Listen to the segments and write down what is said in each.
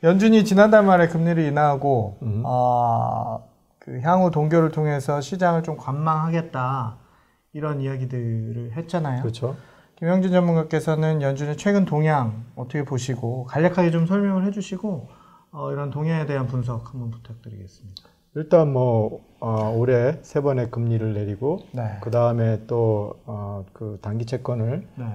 연준이 지난달 말에 금리를 인하하고 그 향후 동결을 통해서 시장을 좀 관망하겠다 이런 이야기들을 했잖아요. 그렇죠. 김영준 전문가께서는 연준의 최근 동향 어떻게 보시고 간략하게 좀 설명을 해주시고 이런 동향에 대한 분석 한번 부탁드리겠습니다. 일단 뭐 올해 3번의 금리를 내리고 네. 그 다음에 또 그 단기 채권을 네.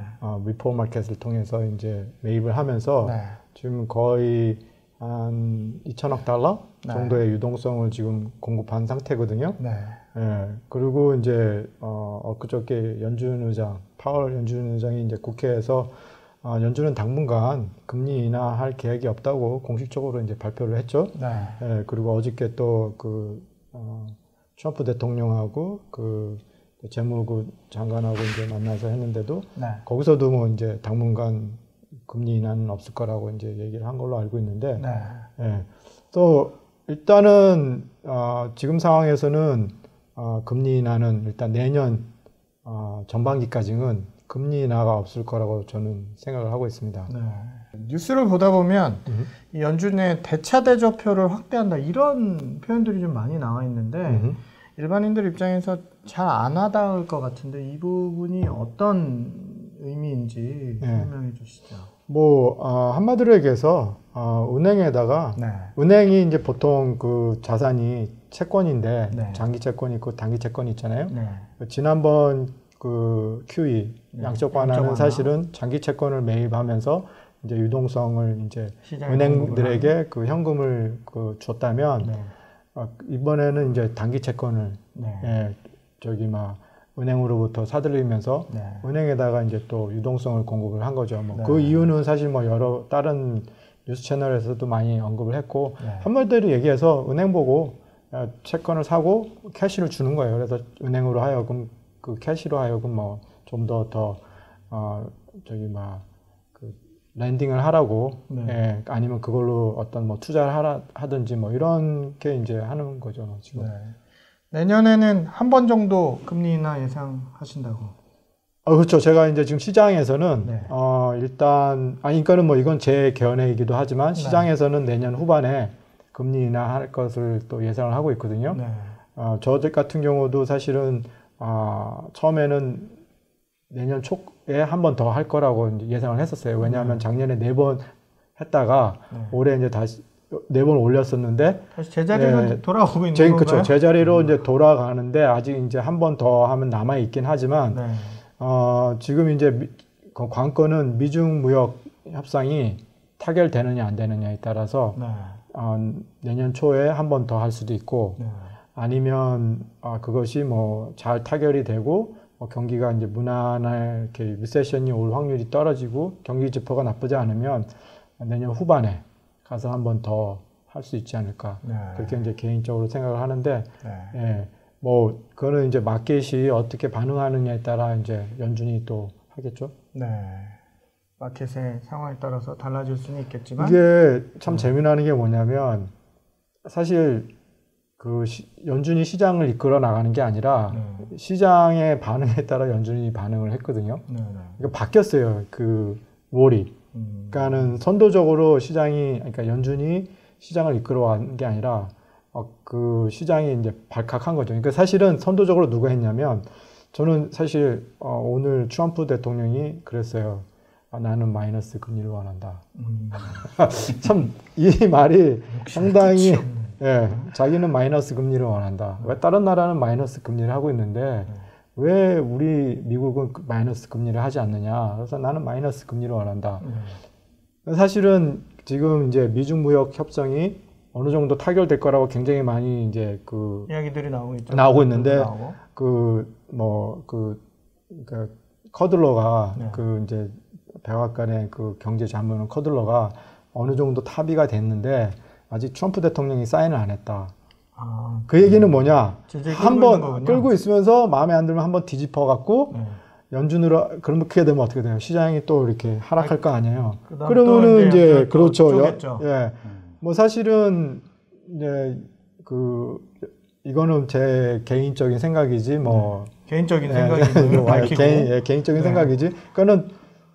리포 마켓을 통해서 이제 매입을 하면서 네. 지금 거의 한 2천억 달러 네. 정도의 유동성을 지금 공급한 상태거든요. 네. 예, 그리고 이제 엊그저께 연준 의장, 파월 연준 의장이 이제 국회에서 연준은 당분간 금리 인하할 계획이 없다고 공식적으로 이제 발표를 했죠. 네. 예, 그리고 어저께 또 트럼프 대통령하고 그 재무부 장관하고 이제 만나서 했는데도 네. 거기서도 뭐 이제 당분간 금리 인하는 없을 거라고 이제 얘기를 한 걸로 알고 있는데, 네. 예, 또 일단은 지금 상황에서는 금리 인하는 일단 내년 전반기까지는 금리 인하가 없을 거라고 저는 생각을 하고 있습니다. 네. 뉴스를 보다 보면 이 연준의 대차대조표를 확대한다 이런 표현들이 좀 많이 나와 있는데 일반인들 입장에서 잘 안 와닿을 것 같은데 이 부분이 어떤 의미인지 설명해 주시죠. 뭐 한마디로 얘기해서 은행에다가 네. 은행이 이제 보통 그 자산이 채권인데 네. 장기 채권이 있고 단기 채권이 있잖아요. 네. 지난번 그 QE 양적 완화는 사실은 장기 채권을 매입하면서 이제 유동성을 이제 은행들에게 그 현금을 줬다면 네. 이번에는 이제 단기 채권을 네. 은행으로부터 사들이면서 네. 은행에다가 이제 또 유동성을 공급을 한 거죠. 뭐 네. 그 이유는 사실 뭐 여러 다른 뉴스 채널에서도 많이 언급을 했고 네. 한마디로 얘기해서 은행 보고 채권을 사고 캐시를 주는 거예요. 그래서 은행으로 하여금 그 캐시로 하여금 뭐 좀 더 랜딩을 하라고 네. 예, 아니면 그걸로 어떤 뭐 투자를 하든지 뭐 이런 게 이제 하는 거죠 지금. 네. 내년에는 한 번 정도 금리 인하 예상하신다고? 그렇죠. 제가 이제 지금 시장에서는 네. 일단 그러니까는 뭐 이건 제 견해이기도 하지만 네. 시장에서는 내년 후반에 금리 인하할 것을 또 예상을 하고 있거든요. 네. 저 같은 경우도 사실은 처음에는 내년 초에 한 번 더 할 거라고 이제 예상을 했었어요. 왜냐하면 작년에 4번 했다가 올해 이제 다시 4번 올렸었는데 다시 제자리로 돌아오고 있는 건가요? 그렇죠. 제자리로 이제 돌아가는데 아직 이제 한 번 더 하면 남아 있긴 하지만 네. 지금 이제 관건은 미중 무역 협상이 타결되느냐 안 되느냐에 따라서 네. 내년 초에 한 번 더 할 수도 있고 네. 아니면 그것이 뭐 잘 타결이 되고 경기가 이제 무난할 이렇게 리세션이 올 확률이 떨어지고 경기 지표가 나쁘지 않으면 내년 후반에 가서 한 번 더 할 수 있지 않을까. 네. 그렇게 이제 개인적으로 생각을 하는데, 네. 예, 뭐, 그거는 이제 마켓이 어떻게 반응하느냐에 따라 이제 연준이 또 하겠죠. 네. 마켓의 상황에 따라서 달라질 수는 있겠지만. 이게 참 재미나는 게 뭐냐면, 사실 연준이 시장을 이끌어 나가는 게 아니라 시장의 반응에 따라 연준이 반응을 했거든요. 네. 그러니까 바뀌었어요. 그 롤이. 그러니까는 선도적으로 그러니까 연준이 시장을 이끌어간 게 아니라 그 시장이 이제 발칵한 거죠. 그러니까 사실은 선도적으로 누가 했냐면 저는 사실 오늘 트럼프 대통령이 그랬어요. 나는 마이너스 금리를 원한다. 참 이 말이 상당히 자기는 마이너스 금리를 원한다. 왜 다른 나라는 마이너스 금리를 하고 있는데 왜 우리 미국은 마이너스 금리를 하지 않느냐. 그래서 나는 마이너스 금리를 원한다. 사실은 지금 이제 미중 무역 협상이 어느 정도 타결될 거라고 굉장히 많이 이제 이야기들이 나오고 있는데 커들러가 이제 백악관의 그 경제 자문은 커들러가 어느 정도 합의가 됐는데 아직 트럼프 대통령이 사인을 안 했다. 그 얘기는 뭐냐? 한번 끌고 있으면서 마음에 안 들면 한번 뒤집어 갖고 연준으로 그렇게 되면 어떻게 돼요? 시장이 또 이렇게 하락할 거 아니에요. 그러면은 이제 그렇죠. 뭐 사실은 이제 이거는 제 개인적인 생각이지 뭐 개인적인 생각이고요. 개인적인 생각이지. 그러니까는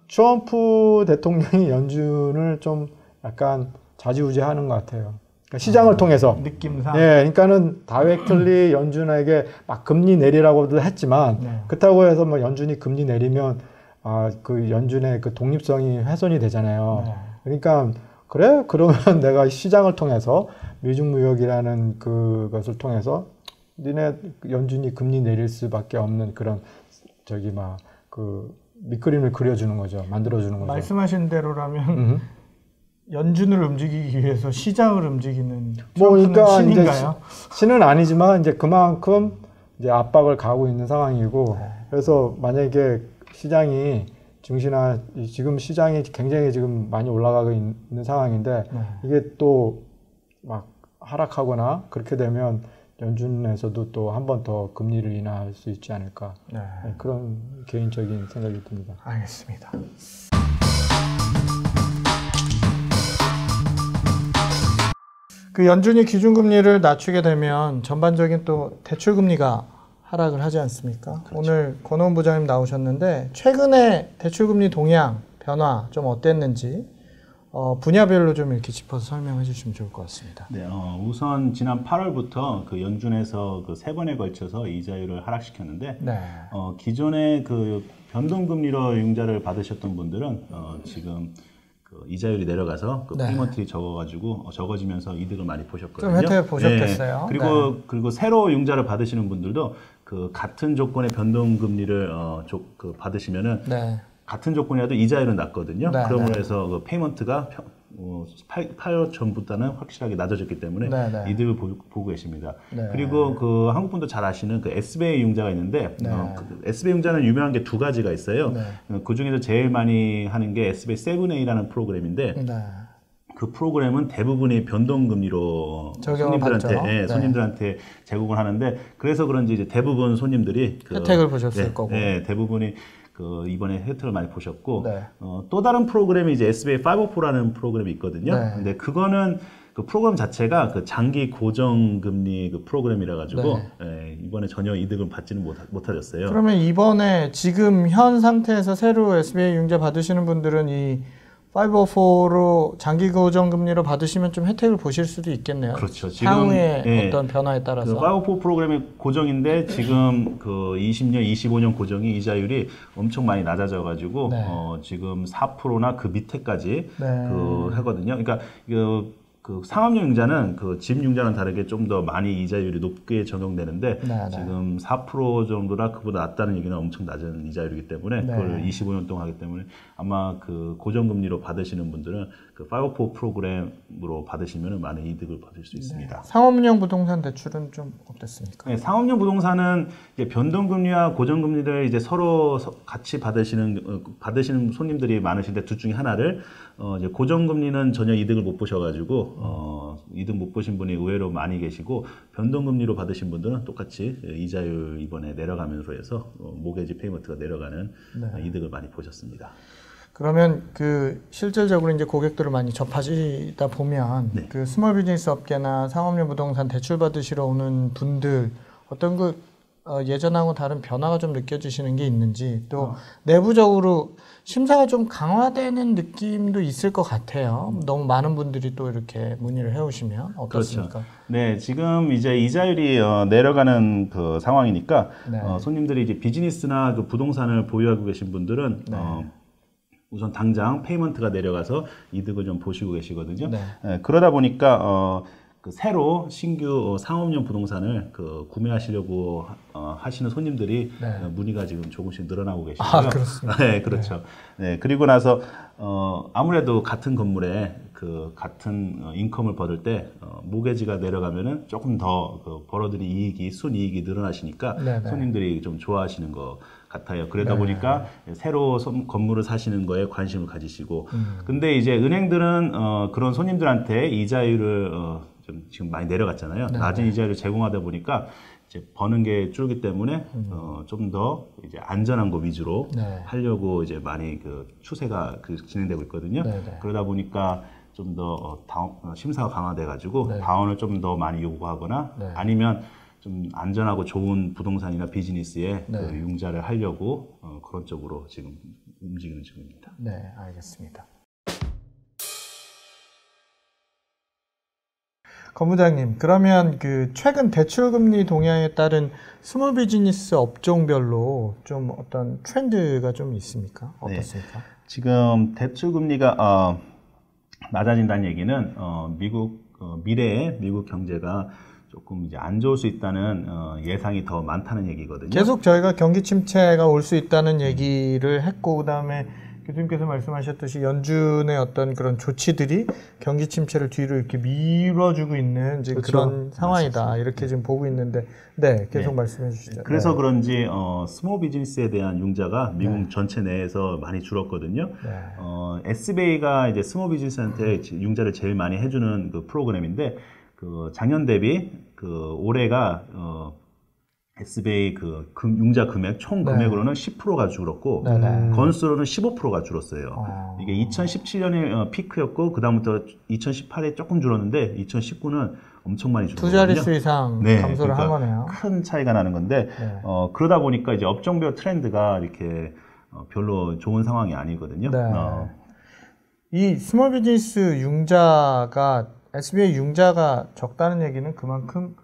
트럼프 대통령이 연준을 좀 약간 좌지우지하는 것 같아요. 그러니까 시장을 통해서. 느낌상. 예, 그러니까는 다이렉틀리 연준에게 막 금리 내리라고도 했지만 네. 그렇다고 해서 뭐 연준이 금리 내리면 그 연준의 그 독립성이 훼손이 되잖아요. 네. 그러니까 그래? 그러면 내가 시장을 통해서 미중무역이라는 그것을 통해서 니네 연준이 금리 내릴 수밖에 없는 그런 저기 막 그 밑그림을 그려주는 거죠. 만들어주는 거죠. 말씀하신 대로라면 연준을 움직이기 위해서 시장을 움직이는 뭐 그러니까 신인가요? 신은 아니지만 이제 그만큼 이제 압박을 가하고 있는 상황이고 그래서 만약에 시장이 지금 시장이 굉장히 지금 많이 올라가고 있는 상황인데 이게 또 막 하락하거나 그렇게 되면 연준에서도 또 한 번 더 금리를 인하할 수 있지 않을까 그런 개인적인 생각이 듭니다. 알겠습니다. 그 연준이 기준금리를 낮추게 되면 전반적인 또 대출금리가 하락을 하지 않습니까? 그렇죠. 오늘 권오은 부장님 나오셨는데 최근에 대출금리 동향, 변화 좀 어땠는지 분야별로 좀 이렇게 짚어서 설명해 주시면 좋을 것 같습니다. 네, 우선 지난 8월부터 그 연준에서 그 3번에 걸쳐서 이자율을 하락시켰는데 네. 기존에 그 변동금리로 융자를 받으셨던 분들은 지금 그 이자율이 내려가서 그 페이먼트가 적어지면서 이득을 많이 보셨거든요. 좀 혜택을 보셨겠어요. 네. 그리고 새로 융자를 받으시는 분들도 그 같은 조건의 변동금리를 받으시면은 같은 조건이라도 이자율은 낮거든요. 그러므로 해서 그 페이먼트가 8월 전보다는 확실하게 낮아졌기 때문에 이득을 보고 계십니다. 그리고 그 한국 분도 잘 아시는 그 SBA 융자가 있는데 그 SBA 융자는 유명한 게 두 가지가 있어요. 그 중에서 제일 많이 하는 게 SBA 7A라는 프로그램인데 그 프로그램은 대부분이 변동금리로 손님들한테 제공을 하는데 그래서 그런지 이제 대부분 손님들이 혜택을 보셨을 거고 대부분이 그 이번에 혜택을 많이 보셨고 또 다른 프로그램이 이제 SBA 504라는 프로그램이 있거든요. 근데 그거는 그 프로그램 자체가 그 장기 고정금리 그 프로그램이라 가지고 이번에 전혀 이득을 받지는 못하셨어요. 그러면 이번에 지금 현 상태에서 새로 SBA 융자 받으시는 분들은 이 504로 장기 고정금리로 받으시면 좀 혜택을 보실 수도 있겠네요. 그렇죠. 지금 향후의 어떤 변화에 따라서. 그 504 프로그램이 고정인데 지금 그 20년, 25년 고정이 이자율이 엄청 많이 낮아져가지고 지금 4%나 그 밑에까지 그 하거든요. 그러니까 그 상업용 융자는 그 집 융자는 다르게 좀 더 많이 이자율이 높게 적용되는데 지금 4% 정도나 그보다 낮다는 얘기는 엄청 낮은 이자율이기 때문에 그걸 25년 동안 하기 때문에 아마 그 고정금리로 받으시는 분들은 그 504 프로그램으로 받으시면 많은 이득을 받을 수 있습니다. 상업용 부동산 대출은 좀 어땠습니까? 네, 상업용 부동산은 이제 변동금리와 고정금리를 이제 서로 같이 받으시는 손님들이 많으신데 둘 중에 하나를 이제 고정금리는 전혀 이득을 못 보셔가지고 이득 못 보신 분이 의외로 많이 계시고 변동금리로 받으신 분들은 똑같이 이자율 이번에 내려가면서 해서 모게지 페이먼트가 내려가는 이득을 많이 보셨습니다. 그러면 그 실질적으로 이제 고객들을 많이 접하시다 보면 그 스몰 비즈니스 업계나 상업용 부동산 대출 받으시러 오는 분들 어떤 그 예전하고 다른 변화가 좀 느껴지시는 게 있는지 또 내부적으로 심사가 좀 강화되는 느낌도 있을 것 같아요. 너무 많은 분들이 또 이렇게 문의를 해오시면 어떻습니까? 그렇죠. 네, 지금 이제 이자율이 내려가는 그 상황이니까 손님들이 이제 비즈니스나 그 부동산을 보유하고 계신 분들은 우선 당장 페이먼트가 내려가서 이득을 좀 보시고 계시거든요. 그러다 보니까 그 새로 신규 상업용 부동산을 그 구매하시려고 하시는 손님들이 문의가 지금 조금씩 늘어나고 계시고요. 그렇습니다. 네, 그렇죠. 네, 그리고 나서 아무래도 같은 건물에 그 같은 인컴을 벌을 때 모게지가 내려가면은 조금 더 그 벌어들인 순이익이 늘어나시니까 손님들이 좀 좋아하시는 것 같아요. 그러다 보니까 새로 건물을 사시는 거에 관심을 가지시고 근데 이제 은행들은 그런 손님들한테 이자율을 좀 지금 많이 내려갔잖아요. 낮은 이자율을 제공하다 보니까 이제 버는 게 줄기 때문에 좀 더 이제 안전한 거 위주로 하려고 이제 많이 그 추세가 진행되고 있거든요. 그러다 보니까 좀 더 심사가 강화돼가지고 다운을 좀 더 많이 요구하거나 아니면 좀 안전하고 좋은 부동산이나 비즈니스에 그 융자를 하려고 그런 쪽으로 지금 움직이는 중입니다. 네, 알겠습니다. 검 부장님, 그러면 그 최근 대출금리 동향에 따른 스몰 비즈니스 업종별로 좀 어떤 트렌드가 좀 있습니까? 어떻습니까? 네. 지금 대출금리가 낮아진다는 얘기는 미국 미래의 미국 경제가 조금 이제 안 좋을 수 있다는 예상이 더 많다는 얘기거든요. 계속 저희가 경기 침체가 올 수 있다는 얘기를 했고, 그다음에 교수님께서 말씀하셨듯이 연준의 어떤 그런 조치들이 경기 침체를 뒤로 이렇게 밀어주고 있는 지금 그렇죠. 그런 상황이다. 맞습니다. 이렇게 지금 보고 있는데, 네, 계속 네. 말씀해 주시죠. 그래서 네. 그런지 스몰 비즈니스에 대한 융자가 미국 네. 전체 내에서 많이 줄었거든요. 네. SBA가 이제 스몰 비즈니스한테 융자를 제일 많이 해주는 그 프로그램인데, 그 작년 대비 그 올해가 SBA 그 융자 금액 총 금액으로는 10%가 줄었고 건수로는 15%가 줄었어요. 이게 2017년에 피크였고 그 다음부터 2018에 조금 줄었는데 2019는 엄청 많이 줄었거든요. 두 자릿수 이상 감소를 한 거네요. 큰 차이가 나는 건데 그러다 보니까 이제 업종별 트렌드가 이렇게 별로 좋은 상황이 아니거든요. 이 스몰 비즈니스 융자가 SBA 융자가 적다는 얘기는 그만큼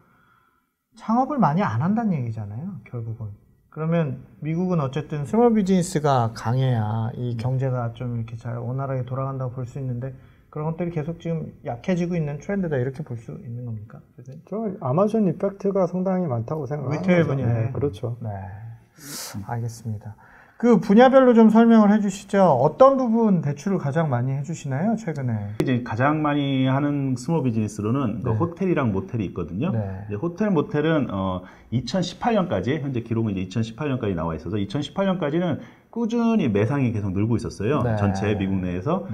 창업을 많이 안 한다는 얘기잖아요, 결국은. 그러면 미국은 어쨌든 스몰 비즈니스가 강해야 이 경제가 좀 이렇게 잘 원활하게 돌아간다고 볼 수 있는데 그런 것들이 계속 지금 약해지고 있는 트렌드다 이렇게 볼 수 있는 겁니까? 저 아마존 이펙트가 상당히 많다고 생각합니다. 리테일 분야에. 네, 그렇죠. 네, 알겠습니다. 그 분야별로 좀 설명을 해주시죠. 어떤 부분 대출을 가장 많이 해주시나요, 최근에? 이제 가장 많이 하는 스몰 비즈니스로는 그 호텔이랑 모텔이 있거든요. 이제 호텔, 모텔은 2018년까지 현재 기록은 이제 2018년까지 나와 있어서 2018년까지는 꾸준히 매상이 계속 늘고 있었어요. 전체 미국 내에서.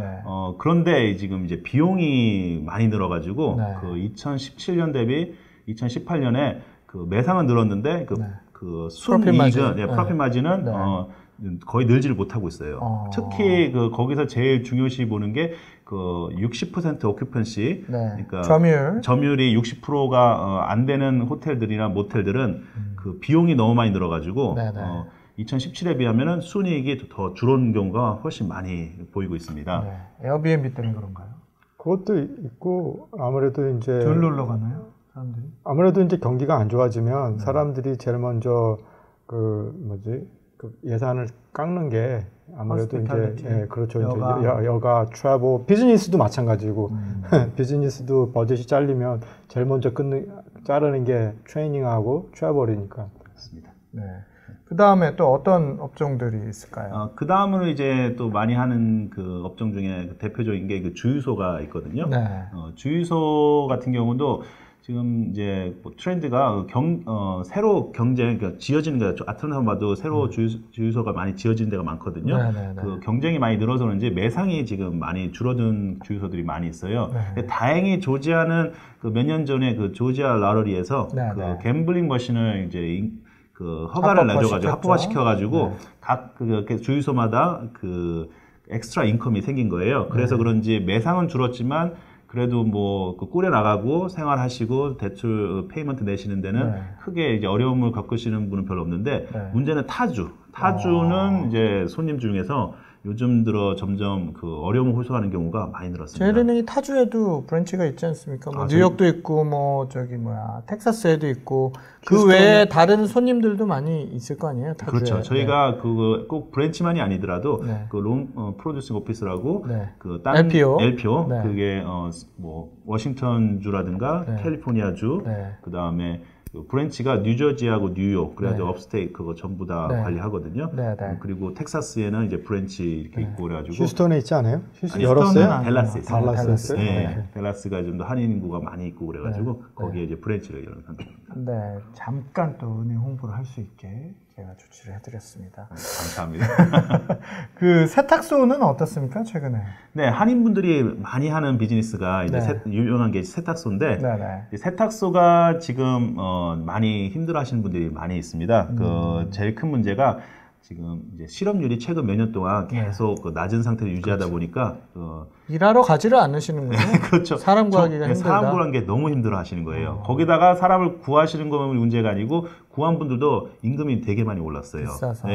그런데 지금 이제 비용이 많이 늘어가지고 그 2017년 대비 2018년에 그 매상은 늘었는데 그 순이익은 프로핏 마진은 거의 늘지를 못하고 있어요. 특히 그 거기서 제일 중요시 보는 게 그 60% 오큐펀시, 그러니까 점유율이 60%가 안 되는 호텔들이나 모텔들은 그 비용이 너무 많이 늘어가지고 2017에 비하면은 순이익이 더 줄은 경우가 훨씬 많이 보이고 있습니다. 에어비앤비 때문에 그런가요? 그것도 있고 아무래도 이제 덜 놀러 가나요, 사람들이? 아무래도 이제 경기가 안 좋아지면 사람들이 제일 먼저 그 예산을 깎는 게 아무래도 이제 그렇죠. 여가, 트래블, 비즈니스도 마찬가지고 비즈니스도 버젯이 잘리면 제일 먼저 자르는 게 트레이닝하고 트래블이니까. 그렇습니다. 그 다음에 또 어떤 업종들이 있을까요? 그 다음으로 이제 또 많이 하는 그 업종 중에 대표적인 게 그 주유소가 있거든요. 주유소 같은 경우도 지금 이제 뭐 트렌드가 새로 그러니까 지어지는 게 아틀란타만 봐도 새로 주유소가 많이 지어지는 데가 많거든요. 그 경쟁이 많이 늘어서 그런지 매상이 지금 많이 줄어든 주유소들이 많이 있어요. 근데 다행히 조지아는 그 몇 년 전에 그 조지아 라러리에서 그 갬블링 머신을 이제 그 허가를 내줘가지고 합법화 시켜가지고 각 그 주유소마다 그 엑스트라 인컴이 생긴 거예요. 그래서 그런지 매상은 줄었지만 그래도 뭐 꾸려 나가고 생활하시고 대출 페이먼트 내시는 데는 크게 이제 어려움을 겪으시는 분은 별로 없는데 문제는 타주는 이제 손님 중에서 요즘 들어 점점 그 어려움을 호소하는 경우가 많이 늘었습니다. 제일은행이 타주에도 브랜치가 있지 않습니까? 뭐 뉴욕도 있고 뭐 텍사스에도 있고 그 외에 다른 손님들도 많이 있을 거 아니에요? 타주에. 그렇죠. 저희가 그 꼭 브랜치만이 아니더라도 그 롱 프로듀싱 오피스라고 그 딴 LPO 그게 뭐 워싱턴 주라든가 캘리포니아 주 그다음에 브랜치가 뉴저지하고 뉴욕 그래가지고 업스테이트 그거 전부 다 관리하거든요. 그리고 텍사스에는 이제 브랜치 이렇게 있고 그래가지고 휴스턴에 있지 않아요? 휴스턴은 댈라스에 있어요. 댈라스. 댈라스가 좀 더 한인 인구가 많이 있고 그래가지고 거기에 이제 브랜치를 이런 상태입니다. 잠깐 또 은행 홍보를 할 수 있게 제가 조치를 해드렸습니다. 감사합니다. 그 세탁소는 어떻습니까, 최근에? 네, 한인분들이 많이 하는 비즈니스가 이제 유명한 게 세탁소인데 세탁소가 지금 많이 힘들어하시는 분들이 많이 있습니다. 그 제일 큰 문제가 지금 이제 실업률이 최근 몇 년 동안 계속 그 낮은 상태를 유지하다 보니까 일하러 가지를 않으시는군요. 그렇죠. 사람 구하기가 힘들다. 사람 구하는 게 너무 힘들어하시는 거예요. 거기다가 사람을 구하시는 거면 문제가 아니고 구한 분들도 임금이 되게 많이 올랐어요. 비싸서.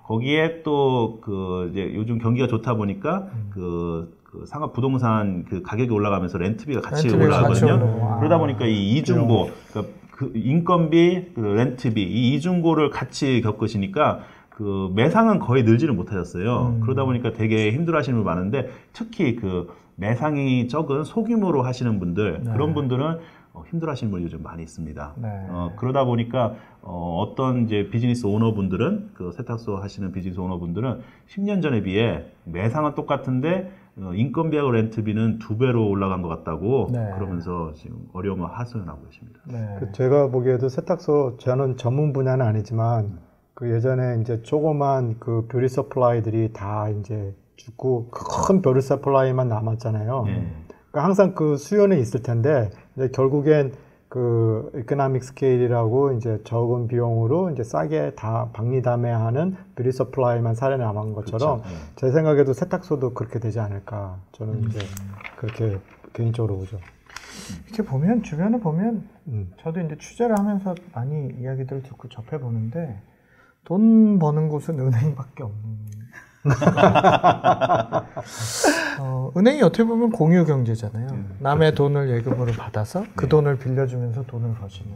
거기에 또 그 이제 요즘 경기가 좋다 보니까 그 상업 부동산 그 가격이 올라가면서 렌트비가 같이 올라가거든요. 그러다 보니까 이 이중고, 그러니까 그 인건비, 그 렌트비, 이 이중고를 같이 겪으시니까 그 매상은 거의 늘지를 못하셨어요. 그러다 보니까 되게 힘들어하시는 분 많은데 특히 그 매상이 적은 소규모로 하시는 분들, 그런 분들은 힘들어하시는 분이 요즘 많이 있습니다. 그러다 보니까 어떤 이제 비즈니스 오너분들은 그 세탁소 하시는 비즈니스 오너분들은 10년 전에 비해 매상은 똑같은데 인건비하고 렌트비는 2배로 올라간 것 같다고 그러면서 지금 어려움을 하소연하고 계십니다. 그 제가 보기에도 세탁소 저는 전문 분야는 아니지만 그 예전에 이제 조그만 그 뷰티 서플라이들이 다 이제 죽고 큰 뷰티 서플라이만 남았잖아요. 그러니까 항상 그 수요는 있을 텐데 이제 결국엔 그 이코노믹 스케일이라고 이제 적은 비용으로 이제 싸게 다 박리담회하는 뷰티 서플라이만 살아남은 것처럼 그렇죠. 제 생각에도 세탁소도 그렇게 되지 않을까 저는 이제 그렇게 개인적으로 보죠. 이렇게 보면 주변에 보면 저도 이제 취재를 하면서 많이 이야기들을 듣고 접해 보는데 돈 버는 곳은 은행밖에 없는. 은행이 어떻게 보면 공유 경제잖아요. 남의 돈을 예금으로 받아서 그 돈을 빌려주면서 돈을 버시는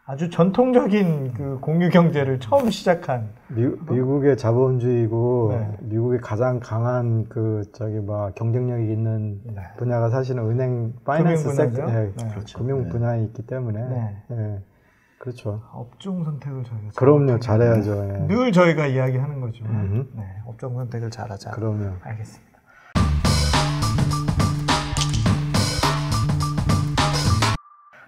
아주 전통적인 그 공유 경제를 처음 시작한 미국의 자본주의고 미국의 가장 강한 그 저기 뭐 경쟁력이 있는 분야가 사실은 은행 파이낸스 섹터, 그렇죠. 금융 분야에 있기 때문에 그렇죠. 업종 선택을 저희가 그럼요, 잘해야죠. 늘 저희가 이야기하는 거지만 업종 선택을 잘하자. 그럼요. 알겠습니다.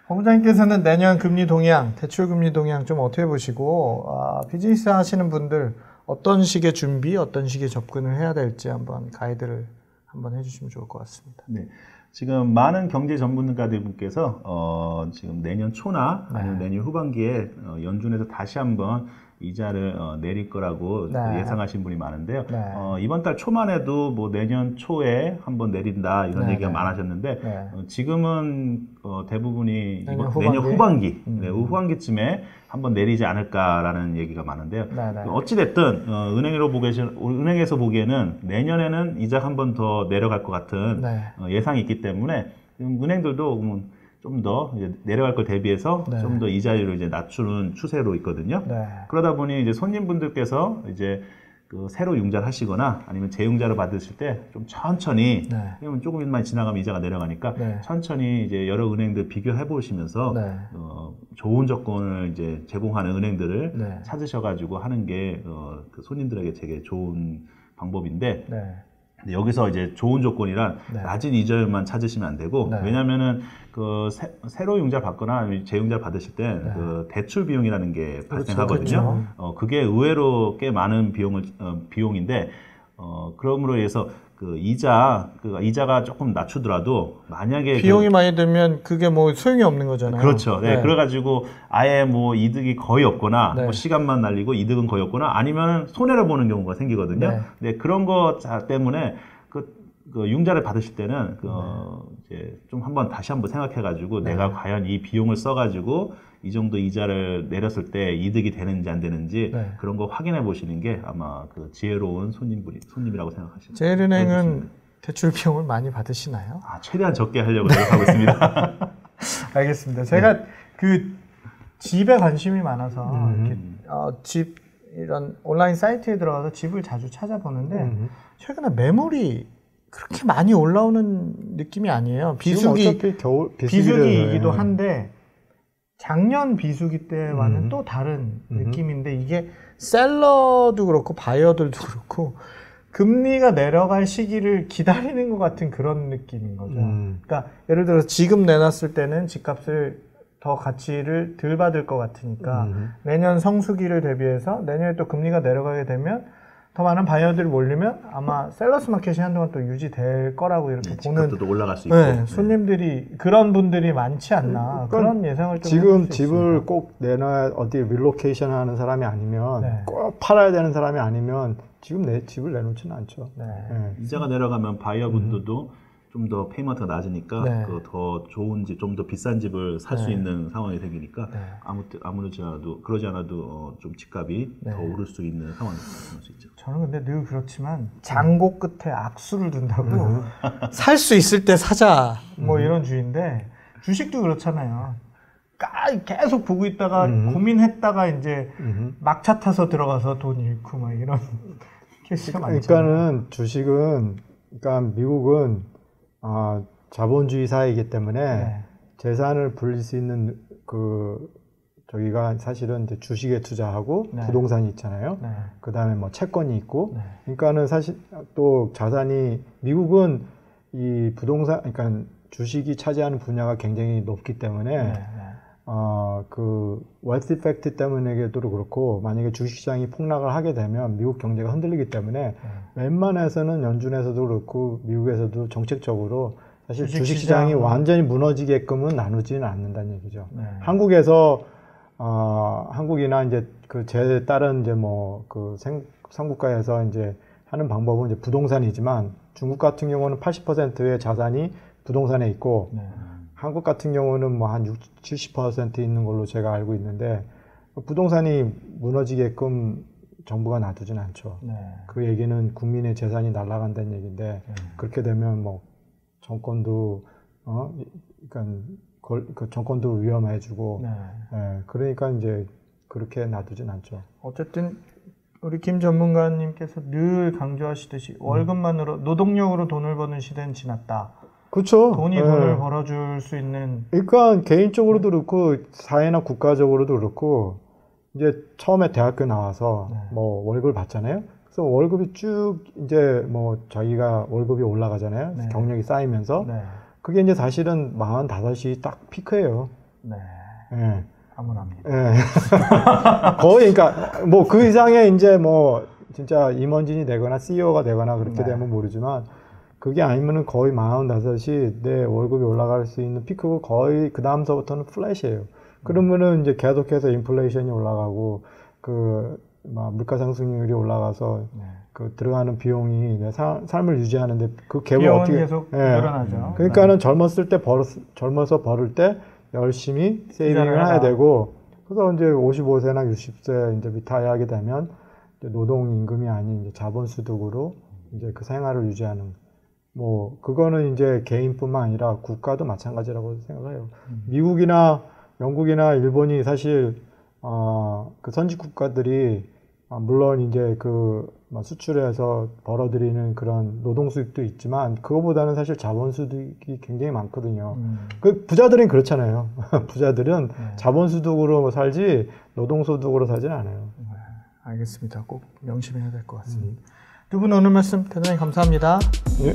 본부장님께서는 내년 금리 동향, 대출 금리 동향 좀 어떻게 보시고 비즈니스 하시는 분들 어떤 식의 준비, 어떤 식의 접근을 해야 될지 한번 가이드를 한번 해주시면 좋을 것 같습니다. 네. 지금 많은 경제 전문가들분께서 지금 내년 초나 아니면 내년 후반기에 연준에서 다시 한번 이자를 내릴 거라고 예상하신 분이 많은데요. 이번 달 초만 해도 뭐 내년 초에 한번 내린다 이런 얘기가 많아졌는데 지금은 대부분이 내년 후반기 후반기쯤에 한번 내리지 않을까라는 얘기가 많은데요. 어찌됐든 은행에서 보기에는 내년에는 이자 한 번 더 내려갈 것 같은 예상이 있기 때문에 은행들도 좀 더 내려갈 걸 대비해서 좀 더 이자율을 이제 낮추는 추세로 있거든요. 그러다 보니 이제 손님분들께서 이제 그 새로 융자를 하시거나 아니면 재융자를 받으실 때 좀 천천히, 왜냐면 조금만 지나가면 이자가 내려가니까 천천히 이제 여러 은행들 비교해 보시면서 좋은 조건을 이제 제공하는 은행들을 찾으셔가지고 하는 게 그 손님들에게 되게 좋은 방법인데. 근데 여기서 이제 좋은 조건이란 낮은 이자율만 찾으시면 안 되고 왜냐면은 그 새로 융자 받거나 재융자 받으실 때 그 대출 비용이라는 게 발생하거든요. 그게 의외로 꽤 많은 비용인데 그러므로 해서 그 이자가 조금 낮추더라도 만약에 비용이 많이 들면 그게 뭐 소용이 없는 거잖아요. 그렇죠. 그래가지고 아예 뭐 이득이 거의 없거나 뭐 시간만 날리고 이득은 거의 없거나 아니면 손해를 보는 경우가 생기거든요. 근데 그런 거 때문에 그 융자를 받으실 때는 이제 좀 다시 한번 생각해가지고 내가 과연 이 비용을 써가지고 이 정도 이자를 내렸을 때 이득이 되는지 안 되는지 그런 거 확인해 보시는 게 아마 그 지혜로운 손님이라고 생각하시면 제일은행은 대출 비용을 많이 받으시나요? 최대한 적게 하려고 노력하고 있습니다. 알겠습니다. 제가 그 집에 관심이 많아서 이렇게 집 이런 온라인 사이트에 들어가서 집을 자주 찾아보는데 최근에 매물이 그렇게 많이 올라오는 느낌이 아니에요. 비수기이기도 한데 작년 비수기 때와는 또 다른 느낌인데 이게 셀러도 그렇고 바이어들도 그렇고 금리가 내려갈 시기를 기다리는 것 같은 그런 느낌인 거죠. 그러니까 예를 들어서 지금 내놨을 때는 집값을 더 가치를 덜 받을 것 같으니까 내년 성수기를 대비해서 내년에 또 금리가 내려가게 되면 더 많은 바이어들이 몰리면 아마 셀러스 마켓이 한동안 또 유지될 거라고 이렇게 보는 집값도 올라갈 수 있고 손님들이 그런 분들이 많지 않나 그런 예상을 좀 지금 집을 꼭 내놔 어디 릴로케이션 하는 사람이 아니면 꼭 팔아야 되는 사람이 아니면 지금 집을 내놓지는 않죠. 이자가 내려가면 바이어분들도 좀 더 페이먼트가 낮으니까 네. 그 더 좋은 집, 좀 더 비싼 집을 살 수 네. 있는 상황이 생기니까 네. 아무렇지 않아도 그러지 않아도 좀 집값이 네. 더 오를 수 있는 상황이 될 수 있죠. 저는 근데 늘 그렇지만 장고 끝에 악수를 둔다고 살 수 있을 때 사자 뭐 이런 주의인데 주식도 그렇잖아요. 계속 보고 있다가 고민했다가 이제 막차 타서 들어가서 돈 잃고 막 이런 케이스가 많잖아요. 그러니까는 주식은 그러니까 미국은 자본주의 사회이기 때문에 네. 재산을 불릴 수 있는 저기가 사실은 이제 주식에 투자하고 네. 부동산이 있잖아요. 네. 그 다음에 뭐 채권이 있고, 네. 그러니까는 사실 또 자산이 미국은 이 부동산, 그러니까 주식이 차지하는 분야가 굉장히 높기 때문에 네. 그 웨alth 이펙트 때문에도 그렇고 만약에 주식시장이 폭락을 하게 되면 미국 경제가 흔들리기 때문에 웬만해서는 연준에서도 그렇고 미국에서도 정책적으로 사실 주식시장이 완전히 무너지게끔은 나누지는 않는다는 얘기죠. 네. 한국에서 한국이나 이제 제 다른 이제 뭐 상국가에서 이제 하는 방법은 이제 부동산이지만 중국 같은 경우는 80%의 자산이 부동산에 있고 네. 한국 같은 경우는 뭐 한 60, 70% 있는 걸로 제가 알고 있는데 부동산이 무너지게끔 정부가 놔두진 않죠. 네. 그 얘기는 국민의 재산이 날아간다는 얘기인데 그렇게 되면 뭐 정권도 그러니까 그 정권도 위험해지고 네. 그러니까 이제 그렇게 놔두진 않죠. 어쨌든 우리 김 전문가님께서 늘 강조하시듯이 월급만으로 노동력으로 돈을 버는 시대는 지났다. 그렇죠. 돈이 돈을 벌어줄 수 있는. 그러니까 개인적으로도 그렇고 사회나 국가적으로도 그렇고 이제 처음에 대학교 나와서 뭐 월급을 받잖아요. 그래서 월급이 쭉 이제 뭐 자기가 월급이 올라가잖아요. 네. 경력이 쌓이면서 네. 그게 이제 사실은 45이 딱 피크예요. 네. 예. 암울합니다. 예. 거의 그러니까 뭐 그 이상의 이제 뭐 진짜 임원진이 되거나 CEO가 되거나 그렇게 되면 모르지만 그게 아니면은 거의 45이 내 월급이 올라갈 수 있는 피크고 거의 그 다음서부터는 플랫이에요. 그러면은 이제 계속해서 인플레이션이 올라가고 막 물가 상승률이 올라가서 들어가는 비용이 내 삶을 유지하는데 그 갭을 어떻게 계속 늘어나죠. 그러니까는 젊어서 벌을 때 열심히 세이빙을 해야 되고 그래서 이제 55세나 60세 이제 리타이어하게 되면 이제 노동 임금이 아닌 이제 자본 소득으로 이제 그 생활을 유지하는 뭐 그거는 이제 개인뿐만 아니라 국가도 마찬가지라고 생각해요. 미국이나 영국이나 일본이 사실 그 선진 국가들이 물론 이제 수출해서 벌어들이는 그런 노동 수익도 있지만 그거보다는 사실 자본 수익이 굉장히 많거든요. 그 부자들은 그렇잖아요. 부자들은 자본 수득으로 살지 노동 소득으로 살지는 않아요. 알겠습니다. 꼭 명심해야 될 것 같습니다. 두 분 오늘 말씀 대단히 감사합니다. 예.